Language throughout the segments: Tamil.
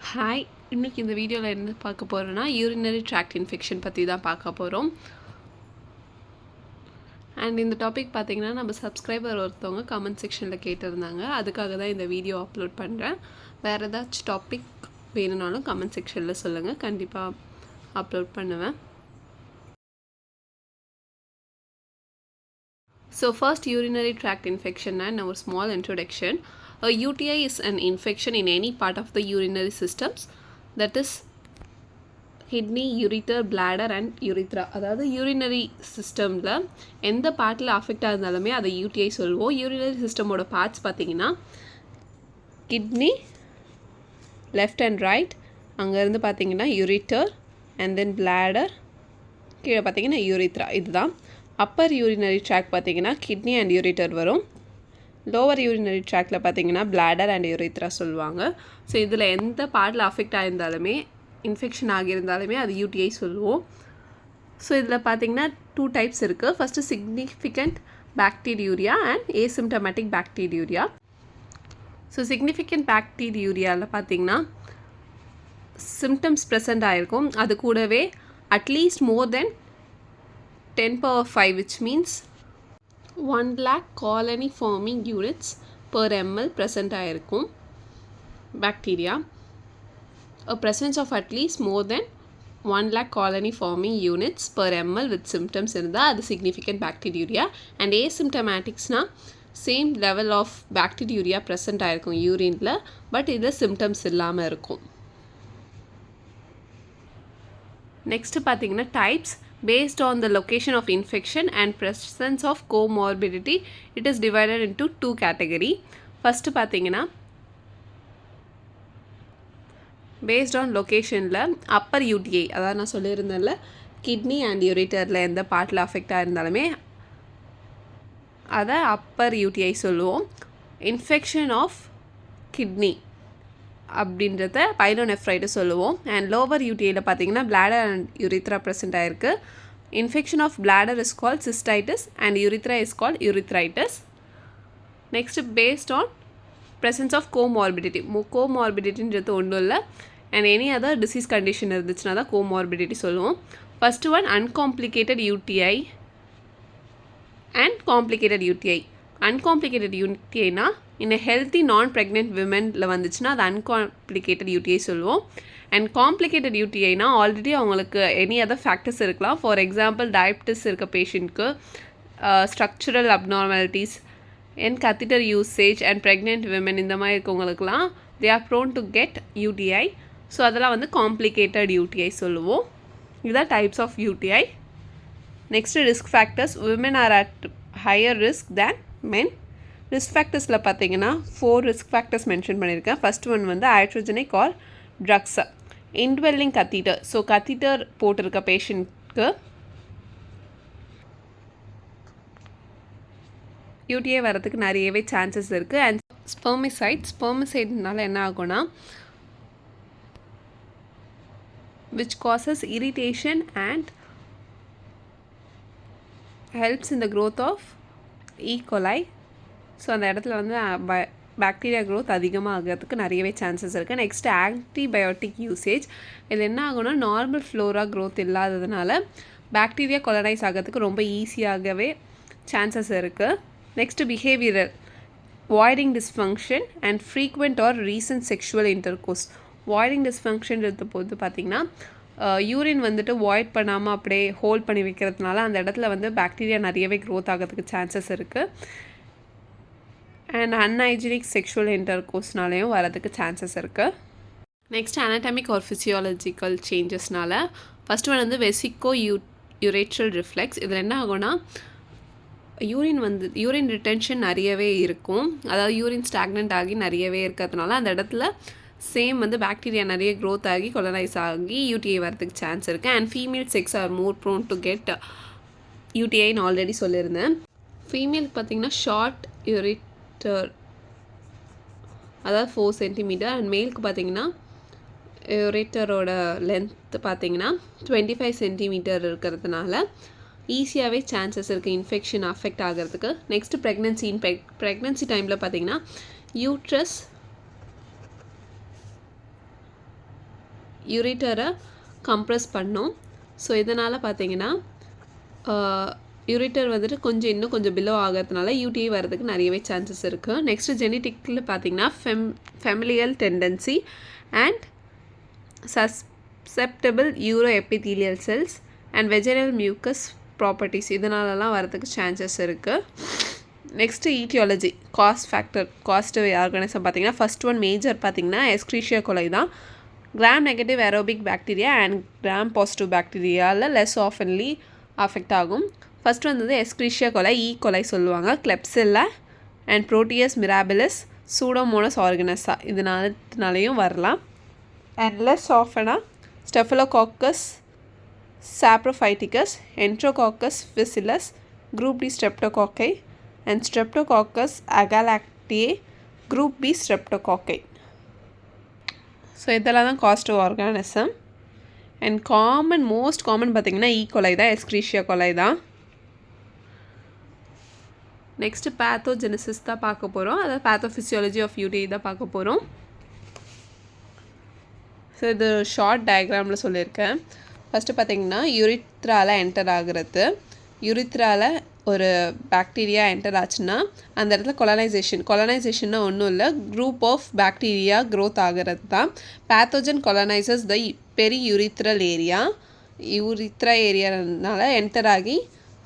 ஹாய், இன்றைக்கி இந்த வீடியோவில் என்ன பார்க்க போகிறோன்னா யூரினரி ட்ராக்ட் இன்ஃபெக்ஷன் பற்றி தான் பார்க்க போகிறோம். அண்ட் இந்த டாபிக் பார்த்திங்கன்னா நம்ம சப்ஸ்கிரைபர் ஒருத்தவங்க கமெண்ட் செக்ஷனில் கேட்டிருந்தாங்க. அதுக்காக தான் இந்த வீடியோ அப்லோட் பண்ணுறேன். வேறு ஏதாச்சும் டாபிக் வேணும்னாலும் கமெண்ட் செக்ஷனில் சொல்லுங்கள், கண்டிப்பாக அப்லோட் பண்ணுவேன். So first, urinary tract infection and our small introduction. A UTI is an infection in any part of the urinary systems, that is kidney, ureter, bladder and urethra. அதாவது யூரினரி சிஸ்டமில் எந்த பார்ட்டில் அஃபெக்ட் ஆகுதாலுமே அதை யூடிஐ சொல்லுவோம். யூரினரி சிஸ்டமோட பார்ட்ஸ் பார்த்திங்கன்னா கிட்னி, லெஃப்ட் அண்ட் ரைட், அங்கேருந்து பார்த்திங்கன்னா யூரிட்டர் அண்ட் தென் bladder, கீழே பார்த்திங்கன்னா யூரித்ரா. இதுதான் அப்பர் யூரினரி ட்ராக். பார்த்திங்கன்னா கிட்னி அண்ட் யூரிட்டர் வரும். லோவர் யூரினரி ட்ராக்டில் பார்த்திங்கன்னா bladder அண்ட் யூரித்ரா சொல்லுவாங்க. ஸோ இதில் எந்த பார்ட்டில் அஃபெக்ட் ஆகியிருந்தாலுமே, இன்ஃபெக்ஷன் ஆகியிருந்தாலுமே அது யூடிஐ சொல்லுவோம். ஸோ இதில் பார்த்திங்கன்னா 2 டைப்ஸ் இருக்குது. First significant bacteriuria and asymptomatic bacteriuria. So significant பாக்டீரியூரியாவில் பார்த்திங்கன்னா சிம்டம்ஸ் ப்ரெசண்ட் ஆகிருக்கும். அது கூடவே at least more than 10^5, which means 1 lakh colony forming units per ml present ஆயிருக்கும் bacteria. A presence of at least more than 1 lakh colony forming units per ml with symptoms இருந்தால் அது significant bacteriuria. And asymptomaticsனா same level of bacteriuria present ஆயிருக்கும் யூரினில், பட் இதில் symptoms இல்லாமல் இருக்கும். நெக்ஸ்ட் பார்த்திங்கன்னா types. Based on the location of infection and presence of comorbidity, it is divided into 2 categories. First பார்த்திங்கன்னா based on locationல upper UTI, அதாவது நான் சொல்லியிருந்தேன்ல கிட்னி அண்ட் யூரிட்டரில் எந்த பார்ட்டில் அஃபெக்ட் ஆகிருந்தாலுமே அதை அப்பர் யூடிஐ சொல்லுவோம். இன்ஃபெக்ஷன் ஆஃப் கிட்னி அப்படின்றத பைலோனெஃப்ரைட்டிஸ் சொல்லுவோம். அண்ட் லோவர் யூடிஐயில் பார்த்தீங்கன்னா bladder அண்ட் யூரித்ரா ப்ரெசென்ட் ஆகிருக்கு. Infection of bladder is called cystitis and urethra is called urethritis. Next based on presence of comorbidity. கோமார்பிடிட்டின்றது ஒன்றும் இல்லை, and any other disease condition இருந்துச்சுன்னா தான் கோமார்பிடிட்டி சொல்லுவோம். First one uncomplicated UTI and complicated UTI. அன்காம்ப்ளிகேட்டட் யூடிஐனா in a healthy non-pregnant womenல வந்துச்சுன்னா அது அன்காம்ப்ளிகேட்டட் யூடிஐ சொல்லுவோம். அண்ட் காம்ப்ளிகேட்டட் யூடிஐனா ஆல்ரெடி அவங்களுக்கு எனி அதர் ஃபேக்டர்ஸ் இருக்கலாம். ஃபார் எக்ஸாம்பிள் டயபிட்டிஸ் இருக்க பேஷண்ட்க்கு, structural abnormalities and catheter usage and pregnant women இந்த மாதிரி இருக்கவங்களுக்குலாம் they are prone to get UTI. So அதெல்லாம் வந்து காம்ப்ளிகேட்டட் யூடிஐ சொல்லுவோம். இதுதான் types of UTI. Next risk factors. Women are at higher risk than men. Risk ஃபேக்டர்ஸில் பார்த்தீங்கன்னா 4 ரிஸ்க் ஃபேக்டர்ஸ் மென்ஷன் பண்ணியிருக்கேன். ஃபஸ்ட் ஒன் வந்து iatrogenic or drugs, indwelling catheter. So catheter போட்டிருக்க பேஷண்ட்க்கு யூடிஐ வரதுக்கு நிறையவே சான்சஸ் இருக்குது. அண்ட் ஸ்பெர்மிசைட்னால என்ன ஆகும்னா which causes irritation and helps in the growth of E. coli. So அந்த இடத்துல வந்து பாக்டீரியா க்ரோத் அதிகமாக ஆகிறதுக்கு நிறையவே சான்சஸ் இருக்குது. Next antibiotic usage. இது என்ன ஆகும்னா நார்மல் ஃப்ளோரா க்ரோத் இல்லாததுனால பாக்டீரியா கொலனைஸ் ஆகிறதுக்கு ரொம்ப ஈஸியாகவே சான்சஸ் இருக்குது. Next behavioural. Voiding dysfunction and frequent or recent sexual intercourse. Voiding dysfunction இருந்த போது பார்த்திங்கன்னா யூரின் வந்துட்டு வாய்ட் பண்ணாமல் அப்படியே ஹோல்ட் பண்ணி வைக்கிறதுனால அந்த இடத்துல வந்து பாக்டீரியா நிறையவே க்ரோத் ஆகிறதுக்கு சான்சஸ் இருக்குது. அண்ட் அன்ஹைஜீனிக் செக்ஷுவல் இன்டர்கோர்ஸ்னாலேயும் வரதுக்கு சான்சஸ் இருக்குது. நெக்ஸ்ட் அனாட்டமிக் ஆர் ஃபிசியாலஜிக்கல் சேஞ்சஸ்னால ஃபஸ்ட் ஒன் வந்து வெசிகோ யூரேட்ரல் ரிஃப்ளெக்ஸ். இதில் என்ன ஆகும்னா யூரின் ரிட்டென்ஷன் நிறையவே இருக்கும். அதாவது யூரின் ஸ்டாக்னண்ட் ஆகி நிறையவே இருக்கிறதுனால அந்த இடத்துல சேம் வந்து பாக்டீரியா நிறைய க்ரோத் ஆகி கொலனைஸ் ஆகி யூடிஐ வரதுக்கு சான்ஸ் இருக்குது. And female sex are more prone to get யூடிஐன்னு ஆல்ரெடி சொல்லியிருந்தேன். ஃபீமேலுக்கு பார்த்திங்கன்னா ஷார்ட் யூரிட்டர், அதாவது 4 சென்டிமீட்டர். அண்ட் மேலுக்கு பார்த்திங்கன்னா யூரேட்டரோட லென்த் பார்த்திங்கன்னா 25 சென்டிமீட்டர் இருக்கிறதுனால ஈஸியாகவே சான்சஸ் இருக்குது இன்ஃபெக்ஷன் அஃபெக்ட் ஆகிறதுக்கு. நெக்ஸ்ட்டு ப்ரெக்னென்சி டைமில் பார்த்திங்கன்னா யூட்ரஸ் யூரிட்டரை கம்ப்ரெஸ் பண்ணும். ஸோ இதனால் பார்த்தீங்கன்னா யூரிட்டர் வந்துட்டு இன்னும் கொஞ்சம் பிலோ ஆகிறதுனால யூடிஐ வரதுக்கு நிறையவே சான்சஸ் இருக்குது. நெக்ஸ்ட்டு ஜெனட்டிக்கில் பார்த்தீங்கன்னா familial tendency and susceptible uroepithelial cells and vaginal mucous properties இதனாலலாம் வரதுக்கு சான்சஸ் இருக்குது. நெக்ஸ்ட்டு ஈட்டியாலஜி காஸ்ட் ஆர்கானிசம் பார்த்தீங்கன்னா ஃபஸ்ட் ஒன் மேஜர் பார்த்தீங்கன்னா எஸ்க்ரீஷியா கொலை தான். Gram negative aerobic bacteria and gram positive பாக்டீரியாவில் லெஸ் ஆஃபன்லி அஃபெக்ட் ஆகும். ஃபஸ்ட் வந்தது எஸ்க்ரீஷியா கொலை, கொலை சொல்லுவாங்க. Klebsiella and proteus mirabilis, pseudomonas aeruginosa இதனாலையும் வரலாம். அண்ட் லெஸ் ஆஃபனாக staphylococcus saprophyticus, enterococcus faecalis, group D streptococci and streptococcus அகாலாக்டியே, group B streptococci. So இதெல்லாம் தான் caused organism. And most common பார்த்திங்கன்னா கொலை தான், எஸ்க்ரீஷியா கொலை தான். நெக்ஸ்ட்டு பேத்தோஜெனிசிஸ் தான் பார்க்க போகிறோம். அதாவது பேத்தோஃபிசியாலஜி ஆஃப் யூடிஐ தான் பார்க்க போகிறோம். ஸோ இது ஷார்ட் டயக்ராமில் சொல்லியிருக்கேன். ஃபஸ்ட்டு பார்த்திங்கன்னா யூரித்ராவில் என்டர் ஆகிறது. யூரித்ராவில் ஒரு பாக்டீரியா என்டர் ஆச்சுன்னா அந்த இடத்துல கொலனைசேஷன்னா ஒன்றும் இல்லை, குரூப் ஆஃப் பாக்டீரியா க்ரோத் ஆகிறது தான். Pathogen colonises the periurethral ஏரியானால என்டர் ஆகி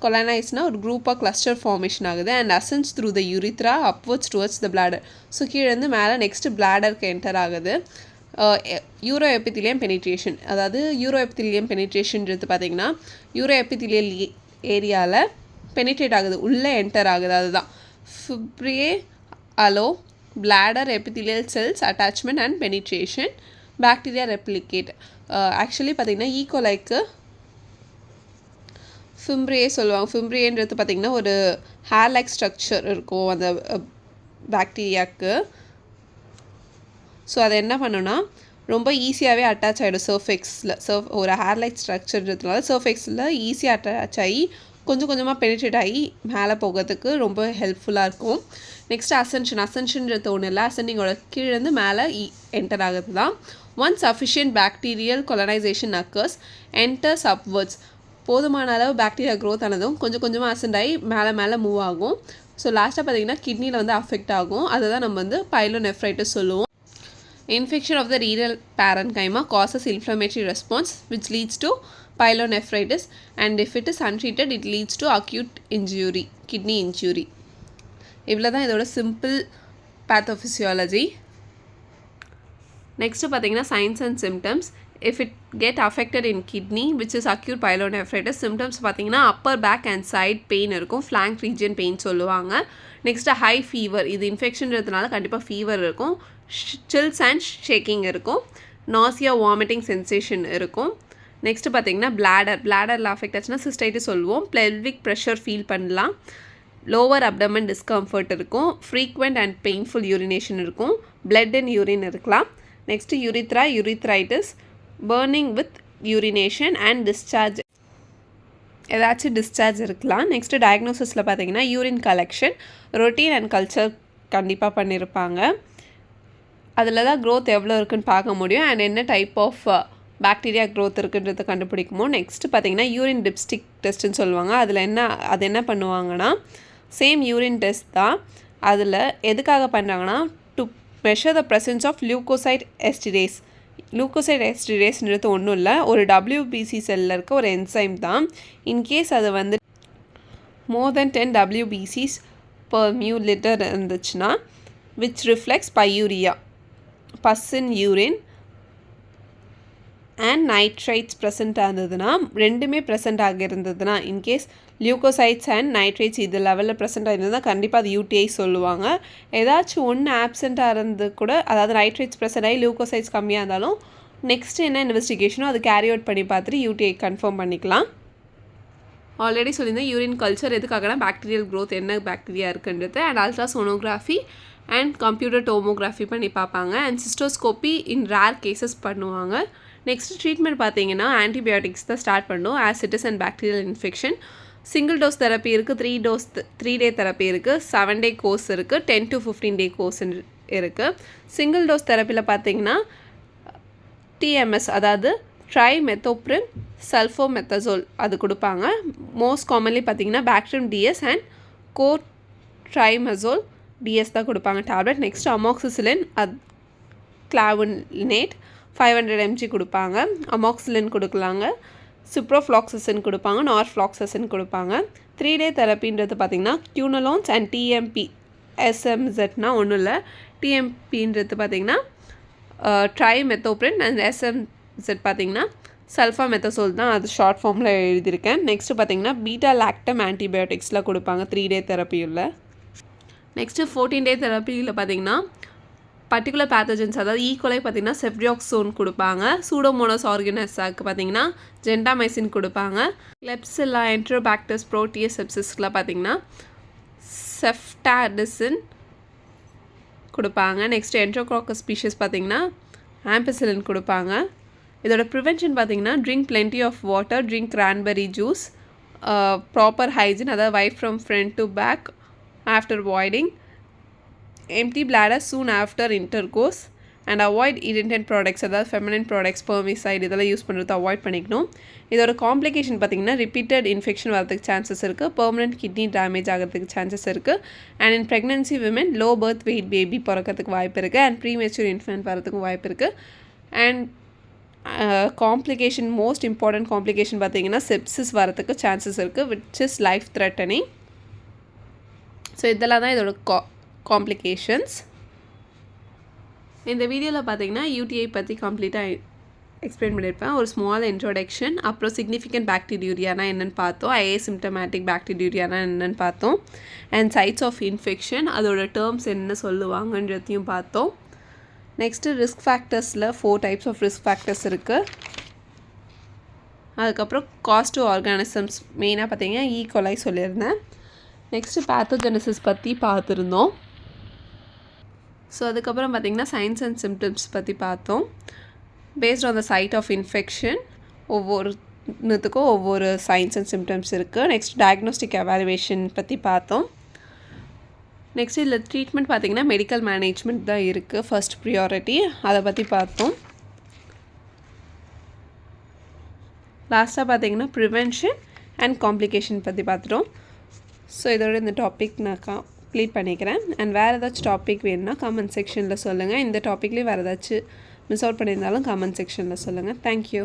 கொலனைஸ்னால் ஒரு குரூப்பாக கிளஸ்டர் ஃபார்மேஷன் ஆகுது. And ascends through the urethra upwards towards the bladder. So கீழேருந்து மேலே நெக்ஸ்ட்டு பிளாடருக்கு என்டர் ஆகுது. யூரோ எபிதிலியம் பெனிட்ரேஷன், அதாவது யூரோ எபிதிலியம் பெனிட்ரேஷன்றது பார்த்திங்கன்னா யூரோ எபிதிலியல் ஏரியாவில் பெனிட்ரேட் ஆகுது, உள்ளே என்டர் ஆகுது. அதுதான் fimbriae allow bladder epithelial cells attachment and penetration bacteria replicate. Actually பார்த்திங்கன்னா ஈகோலைக்கு ஃபிம்ப்ரியே சொல்லுவாங்க. ஃபிம்ப்ரியன்றது பார்த்திங்கன்னா ஒரு ஹேர் லைக் ஸ்ட்ரக்சர் இருக்கும் அந்த பாக்டீரியாவுக்கு. ஸோ அதை என்ன பண்ணுன்னா ரொம்ப ஈஸியாகவே அட்டாச் ஆகிடும் சர்ஃபெக்ஸில். ஒரு ஹேர் லைக் ஸ்ட்ரக்சர்ன்றதுனால சர்ஃபெக்ஸில் ஈஸியாக அட்டாச் ஆகி கொஞ்சம் கொஞ்சமாக பெனிட்ரேட் ஆகி மேலே போகிறதுக்கு ரொம்ப ஹெல்ப்ஃபுல்லாக இருக்கும். நெக்ஸ்ட் அசென்ஷன்றது ஒன்றும் இல்லை, அசெண்டிங்கோட கீழேருந்து மேலே என்டர் ஆகுது தான். One sufficient bacterial colonisation occurs enters upwards. போதுமான அளவு பாக்டீரியா க்ரோத் ஆனதும் கொஞ்சம் கொஞ்சமாக அசெண்ட் ஆகி மேலே மூவ் ஆகும். ஸோ லாஸ்ட்டாக பார்த்திங்கன்னா கிட்னியில் வந்து அஃபெக்ட் ஆகும். அதை தான் நம்ம வந்து பைலோநெஃப்ரைட்டிஸ் சொல்லுவோம். Infection of the renal parenchyma causes inflammatory response which leads to pyelonephritis, and if it is untreated it leads to acute injury, kidney injury. இவ்வளோ தான் இதோட சிம்பிள் பேத்தோஃபிசியாலஜி. நெக்ஸ்ட்டு பார்த்திங்கன்னா signs and symptoms. If it get affected in kidney which is acute pyelonephritis, symptoms பார்த்திங்கன்னா upper back and side pain இருக்கும், ஃப்ளாங்க் ரீஜியன் பெயின் சொல்லுவாங்க. நெக்ஸ்ட்டு ஹை ஃபீவர், இது இன்ஃபெக்ஷன்றதுனால கண்டிப்பாக ஃபீவர் இருக்கும். சில்ஸ் அண்ட் ஷேக்கிங் இருக்கும். நாசியா வாமிட்டிங் சென்சேஷன் இருக்கும். நெக்ஸ்ட்டு பார்த்திங்கன்னா பிளாடரில் அஃபெக்ட் ஆச்சுன்னா சிஸ்டைட்டிஸ் சொல்லுவோம். பெல்விக் ப்ரெஷர் ஃபீல் பண்ணலாம். லோவர் அப்டமன் டிஸ்கம்ஃபர்ட் இருக்கும். ஃப்ரீக்வெண்ட் அண்ட் பெயின்ஃபுல் யூரினேஷன் இருக்கும். பிளட் அண்ட் யூரின் இருக்கலாம். Next urethritis, burning with urination and discharge, ஏதாச்சும் டிஸ்சார்ஜ் இருக்கலாம். நெக்ஸ்ட்டு டயக்னோசிஸில் பார்த்திங்கன்னா urine collection, routine and culture கண்டிப்பாக பண்ணியிருப்பாங்க. அதில் தான் க்ரோத் எவ்வளோ இருக்குதுன்னு பார்க்க முடியும். அண்ட் என்ன டைப் ஆஃப் பாக்டீரியா க்ரோத் இருக்குன்றதை கண்டுபிடிக்குமோ. நெக்ஸ்ட்டு பார்த்திங்கன்னா யூரின் டிப்ஸ்டிக் டெஸ்ட்டுன்னு சொல்லுவாங்க. அது என்ன பண்ணுவாங்கன்னா சேம் யூரின் டெஸ்ட் தான். அதில் எதுக்காக பண்ணுறாங்கன்னா to measure the presence of leukocyte esterase. Leukocyte எஸ்டிரேஸ்ன்றது ஒன்றும் இல்லை, ஒரு WBC செல்லில் இருக்க ஒரு என்சைம் தான். இன்கேஸ் அது வந்து மோர் தென் 10 WBCs per ml இருந்துச்சுன்னா which reflects pyuria, pus in urine and nitrites present ஆனதுன்னா, ரெண்டுமே ப்ரெசென்ட் ஆகியிருந்ததுன்னா, இன்கேஸ் லியூக்கோசைட்ஸ் அண்ட் நைட்ரைட்ஸ் இது லெவலில் ப்ரெசென்ட் ஆகிருந்ததுன்னா கண்டிப்பாக அது UTI சொல்லுவாங்க. ஏதாச்சும் ஒன்று ஆப்சென்ட்டாக இருந்து கூட, அதாவது நைட்ரைட்ஸ் ப்ரெசென்ட் ஆகி லியூக்கோசைட்ஸ் கம்மியாக இருந்தாலும் நெக்ஸ்ட் என்ன இன்வெஸ்டிகேஷனோ அது கேரி அவுட் பண்ணி பார்த்துட்டு UTI கன்ஃபார்ம் பண்ணிக்கலாம். ஆல்ரெடி சொல்லியிருந்தேன் யூரின் கல்ச்சர் எதுக்காகனா பாக்டீரியல் க்ரோத் என்ன பாக்டீரியா இருக்குன்றது, and ultrasonography and computer tomography பண்ணி பார்ப்பாங்க. அண்ட் சிஸ்டோஸ்கோப்பி இன் ரேர் கேசஸ் பண்ணுவாங்க. நெக்ஸ்ட் ட்ரீட்மெண்ட் பார்த்தீங்கன்னா ஆன்டிபயோட்டிக்ஸ் தான் ஸ்டார்ட் பண்ணும் as it is and bacterial infection. Single dose therapy இருக்குது, 3 டே தெரப்பி இருக்குது, 7 டே கோர்ஸ் இருக்குது, 10 to 15 டே கோர்ஸ் இருக்குது. சிங்கிள் டோஸ் தெரப்பியில் பார்த்தீங்கன்னா டிஎம்எஸ் அதாவது ட்ரைமெத்தோப்ரிம் சல்ஃபோமெத்தசோல் அது கொடுப்பாங்க. மோஸ்ட் காமன்லி பார்த்தீங்கன்னா பேக்ட்ரியம் டிஎஸ் அண்ட் கோர் ட்ரைமசோல் டிஎஸ் தான் கொடுப்பாங்க டேப்லெட். நெக்ஸ்ட் அமாக்சிசிலின் கிளாவுனேட் 500 mg கொடுப்பாங்க. அமாக்சிலின் கொடுக்கலாங்க. சிப்ரோஃப்ளாக்சசின் கொடுப்பாங்க. நார்ஃப்ளாக்சசின் கொடுப்பாங்க. 3-day தெரப்பின்றது பார்த்திங்கன்னா கியூனலோன்ஸ் அண்ட் டிஎம்பி எஸ்எம்செட்னா ஒன்றும் இல்லை. டிஎம்பின்றது பார்த்திங்கன்னா ட்ரைமெத்தோப்ரின் அண்ட் எஸ்எம்செட் பார்த்திங்கன்னா சல்ஃபாமெத்தசோல் தான், அது ஷார்ட் ஃபார்மில் எழுதியிருக்கேன். நெக்ஸ்ட்டு பார்த்திங்கன்னா பீட்டா லாக்டம் ஆன்டிபயோட்டிக்ஸில் கொடுப்பாங்க 3-day தெரப்பியில். நெக்ஸ்ட்டு 14-day தெரப்பியில் பார்த்திங்கன்னா பர்டிகுலர் பேத்தஜன்ஸ் அதாவது ஈக்குவலை பார்த்திங்கன்னா செஃப்ரியாக்சோன் கொடுப்பாங்க. சூடோமோனாஸ் ஆர்கனஸாக்கு பார்த்திங்கன்னா ஜென்டாமைசின் கொடுப்பாங்க. கிளெப்சில்லா என்ட்ரோபாக்டர்ஸ் ப்ரோட்டியஸ் செப்சிஸ்க்குலாம் பார்த்திங்கன்னா செஃப்டாடிசின் கொடுப்பாங்க. நெக்ஸ்ட் என்ட்ரோக்ராக்கஸ் ஸ்பீஷஸ் பார்த்திங்கன்னா ஆம்பிசிலின் கொடுப்பாங்க. இதோட ப்ரிவென்ஷன் பார்த்திங்கன்னா drink plenty of water, drink cranberry juice, proper hygiene அதாவது wipe from front to back after voiding, empty bladder soon after intercourse and avoid irritant products அதாவது feminine products, spermicide இதெல்லாம் யூஸ் பண்ணுறது அவாய்ட் பண்ணிக்கணும். இதோட காம்ப்ளிகேஷன் பார்த்திங்கன்னா ரிப்பீட்டட் இன்ஃபெக்ஷன் வரதுக்கு சான்சஸ் இருக்குது, பெர்மனன்ட் கிட்னி டேமேஜ் ஆகிறதுக்கு சான்சஸ் இருக்குது, and in pregnancy women low birth wait baby பிறக்கிறதுக்கு வாய்ப்பு இருக்குது, அண்ட் ப்ரீமெச்சூர் இன்ஃபென்ட் வரதுக்கும் வாய்ப்பு இருக்குது. And complication most important complication பார்த்திங்கன்னா செப்சிஸ் வரதுக்கு சான்சஸ் இருக்குது which is life threatening. So இதெல்லாம் தான் இதோட காம்ப்ளிகேஷன்ஸ். இந்த வீடியோவில் பார்த்தீங்கன்னா யூடிஐ பற்றி கம்ப்ளீட்டாக எக்ஸ்பிளைன் பண்ணியிருப்பேன். ஒரு ஸ்மால் இன்ட்ரோடக்ஷன், அப்புறம் சிக்னிஃபிகண்ட் பாக்டீரியானா என்னென்னு பார்த்தோம், ஏசிம்டமேட்டிக் பாக்டீரியானா என்னென்னு பார்த்தோம், அண்ட் சைட்ஸ் ஆஃப் இன்ஃபெக்ஷன் அதோட டேர்ம்ஸ் என்ன சொல்லுவாங்கன்றதையும் பார்த்தோம். நெக்ஸ்ட்டு ரிஸ்க் ஃபேக்டர்ஸில் 4 டைப்ஸ் ஆஃப் ரிஸ்க் ஃபேக்டர்ஸ் இருக்குது. அதுக்கப்புறம் காஸ் டு ஆர்கானிசம்ஸ் மெயினாக பார்த்தீங்கன்னா ஈகோலை சொல்லியிருந்தேன். நெக்ஸ்ட்டு பேத்தோஜெனசிஸ் பற்றி பார்த்துருந்தோம். ஸோ அதுக்கப்புறம் பார்த்திங்கன்னா சைன்ஸ் அண்ட் சிம்டம்ஸ் பற்றி பார்த்தோம். Based on the site of infection ஒவ்வொருத்துக்கும் ஒவ்வொரு சைன்ஸ் அண்ட் சிம்டம்ஸ் இருக்குது. நெக்ஸ்ட் டயக்னோஸ்டிக் எவாலுவேஷன் பற்றி பார்த்தோம். நெக்ஸ்ட் இதில் ட்ரீட்மெண்ட் பார்த்திங்கன்னா மெடிக்கல் மேனேஜ்மெண்ட் தான் இருக்குது ஃபர்ஸ்ட் ப்ரியாரிட்டி, அதை பற்றி பார்த்தோம். லாஸ்ட்டாக பார்த்திங்கன்னா ப்ரிவென்ஷன் அண்ட் காம்ப்ளிகேஷன் பற்றி பார்த்துட்டோம். ஸோ இதோட இந்த டாபிக் நான் கம்ப்ளீட் பண்ணிக்கிறேன். அண்ட் வேறு ஏதாச்சும் டாபிக் வேணும்னா கமெண்ட் செக்ஷனில் சொல்லுங்கள். இந்த டாப்பிக்லேயும் வேறு ஏதாச்சும் மிஸ் அவுட் பண்ணியிருந்தாலும் கமெண்ட் செக்ஷனில் சொல்லுங்கள். தேங்க்யூ.